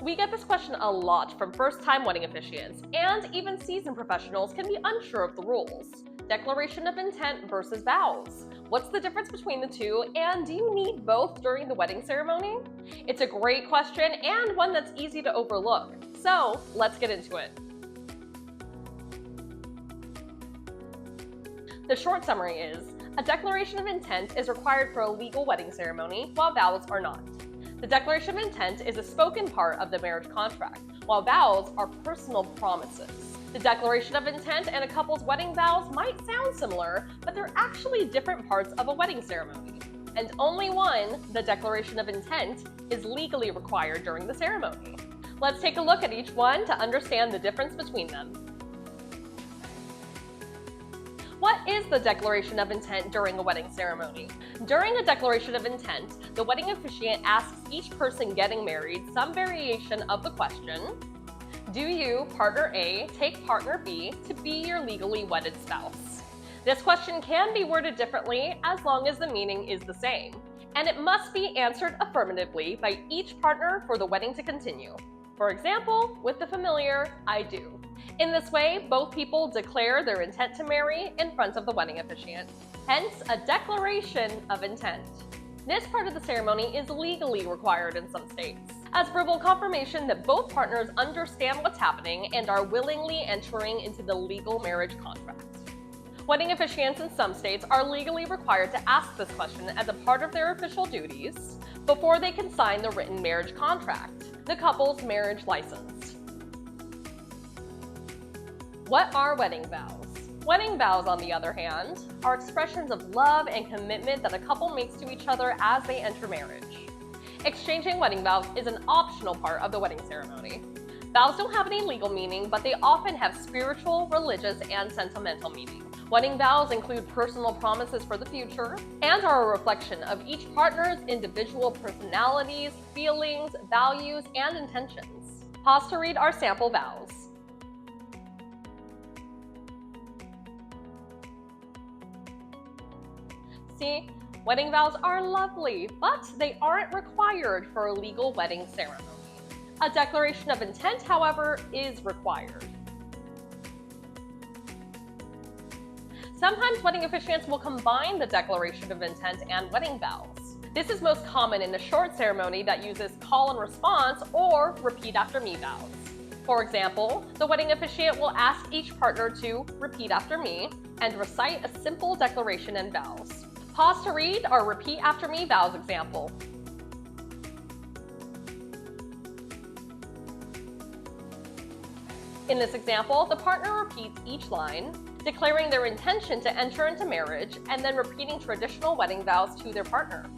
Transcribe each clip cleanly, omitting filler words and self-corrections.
We get this question a lot from first-time wedding officiants, and even seasoned professionals can be unsure of the rules. Declaration of intent versus vows. What's the difference between the two, and do you need both during the wedding ceremony? It's a great question and one that's easy to overlook. So let's get into it. The short summary is, a declaration of intent is required for a legal wedding ceremony, while vows are not. The declaration of intent is a spoken part of the marriage contract, while vows are personal promises. The declaration of intent and a couple's wedding vows might sound similar, but they're actually different parts of a wedding ceremony. And only one, the declaration of intent, is legally required during the ceremony. Let's take a look at each one to understand the difference between them. What is the declaration of intent during a wedding ceremony? During a declaration of intent, the wedding officiant asks each person getting married some variation of the question, do you, partner A, take partner B to be your legally wedded spouse? This question can be worded differently as long as the meaning is the same, and it must be answered affirmatively by each partner for the wedding to continue. For example, with the familiar, I do. In this way, both people declare their intent to marry in front of the wedding officiant, hence a declaration of intent. This part of the ceremony is legally required in some states, as verbal confirmation that both partners understand what's happening and are willingly entering into the legal marriage contract. Wedding officiants in some states are legally required to ask this question as a part of their official duties before they can sign the written marriage contract, the couple's marriage license. What are wedding vows? Wedding vows, on the other hand, are expressions of love and commitment that a couple makes to each other as they enter marriage. Exchanging wedding vows is an optional part of the wedding ceremony. Vows don't have any legal meaning, but they often have spiritual, religious, and sentimental meaning. Wedding vows include personal promises for the future and are a reflection of each partner's individual personalities, feelings, values, and intentions. Pause to read our sample vows. See, wedding vows are lovely, but they aren't required for a legal wedding ceremony. A declaration of intent, however, is required. Sometimes wedding officiants will combine the declaration of intent and wedding vows. This is most common in a short ceremony that uses call and response or repeat after me vows. For example, the wedding officiant will ask each partner to repeat after me and recite a simple declaration and vows. Pause to read our repeat after me vows example. In this example, the partner repeats each line, declaring their intention to enter into marriage and then repeating traditional wedding vows to their partner.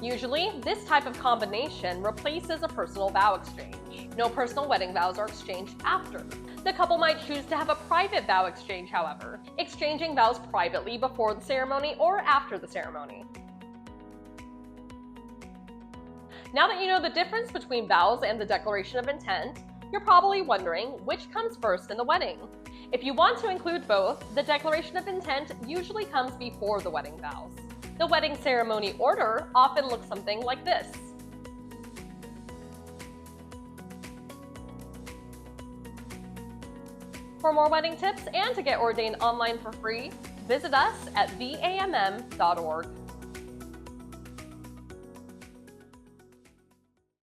Usually, this type of combination replaces a personal vow exchange. No personal wedding vows are exchanged after. The couple might choose to have a private vow exchange, however, exchanging vows privately before the ceremony or after the ceremony. Now that you know the difference between vows and the declaration of intent, you're probably wondering which comes first in the wedding. If you want to include both, the declaration of intent usually comes before the wedding vows. The wedding ceremony order often looks something like this. For more wedding tips and to get ordained online for free, visit us at vamm.org.